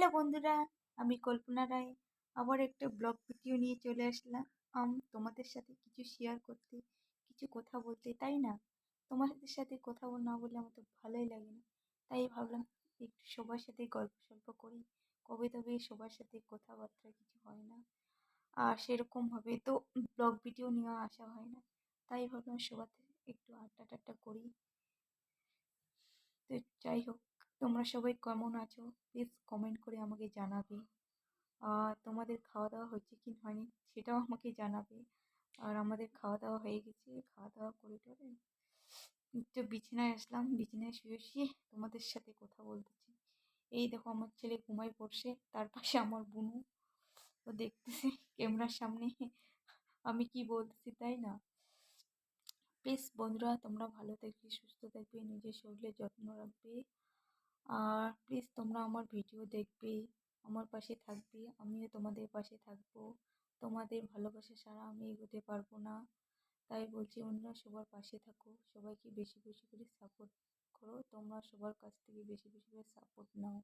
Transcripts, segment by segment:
Hello বন্ধুরা, আমি কল্পনা রায় আবার একটা ব্লগ ভিডিও নিয়ে চলে আসলাম। তোমাদের সাথে কিছু শেয়ার করতে, কিছু কথা বলতে, তাই না? তোমাদের সাথে কথা না বললে আমার তো ভালোই লাগে না। তাই ভাবলাম একটু সবার সাথে গল্প সল্প করি। কবে তবে সবার সাথে কথাবার্তা কিছু হয় না, আর সেরকমভাবে তো ব্লগ ভিডিও নিয়ে আসা হয় না। তাই ভাবলাম সবার সাথে একটু আড্ডা টাড্ডা করি। তো যাই হোক, তোমরা সবাই কেমন আছো প্লিজ কমেন্ট করে আমাকে জানাবে। আর তোমাদের খাওয়া দাওয়া হচ্ছে কি হয়নি সেটাও আমাকে জানাবে। আর আমাদের খাওয়া দাওয়া হয়ে গেছে, খাওয়া দাওয়া করে টরে একটু বিছানায় আসলাম, বিছানায় শুয়ে শুয়ে তোমাদের সাথে কথা বলতেছি। এই দেখো আমার ছেলে ঘুমায় পড়ছে, তার পাশে আমার বুনু, ও দেখতেছে ক্যামেরার সামনে আমি কি বলতেছি, তাই না? প্লিজ বন্ধুরা, তোমরা ভালো থাকবে, সুস্থ থাকবে, নিজের শরীরের যত্ন রাখবে। আর প্লিজ তোমরা আমার ভিডিও দেখবে, আমার পাশে থাকবে, আমিও তোমাদের পাশে থাকবো। তোমাদের ভালোবাসা ছাড়া আমি এগোতে পারবো না। তাই বলছি বন্ধুরা, সবার পাশে থাকো, সবাইকে বেশি বেশি করে সাপোর্ট করো, তোমরা সবার কাছ থেকে বেশি বেশি করে সাপোর্ট নাও,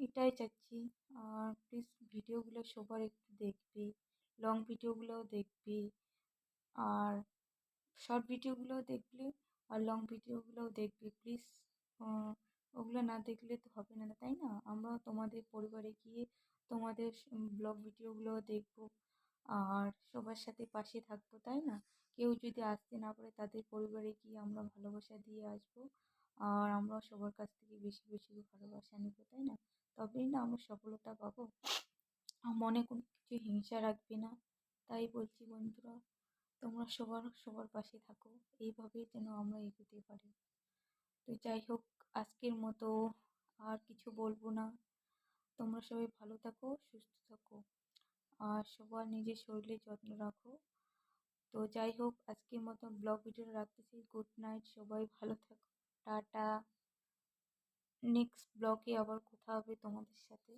এটাই চাচ্ছি। আর প্লিজ ভিডিওগুলো সবার একটু দেখবে, লং ভিডিওগুলোও দেখবে, আর শর্ট ভিডিওগুলোও দেখবে, আর লং ভিডিওগুলোও দেখবে প্লিজ। ওগুলো না দেখলে তো হবে না, তাই না? আমরা তোমাদের পরিবারে গিয়ে তোমাদের ব্লগ ভিডিওগুলো দেখবো, আর সবার সাথে পাশে থাকবো, তাই না? কেউ যদি আসতে না পারে তাদের পরিবারে গিয়ে আমরা ভালোবাসা দিয়ে আসবো, আর আমরা সবার কাছ থেকে বেশি বেশি করে ভালোবাসা নেবো, তাই না? তবেই না আমরা সফলতা পাবো। মনে কোনো কিছু হিংসা রাখবে না। তাই বলছি বন্ধুরা, তোমরা সবার সবার পাশে থাকো, এইভাবেই যেন আমরা এগোতে পারি। তো যাই হোক, আজকের মতো আর কিছু বলবো না। তোমরা সবাই ভালো থাকো, সুস্থ থাকো, আর সবার নিজের শরীরের যত্ন রাখো। তো যাই হোক, আজকের মতো ব্লগ ভিডিওটা রাখতেছি। গুড নাইট, সবাই ভালো থাকো, টাটা। নেক্সট ব্লগে আবার কথা হবে তোমাদের সাথে।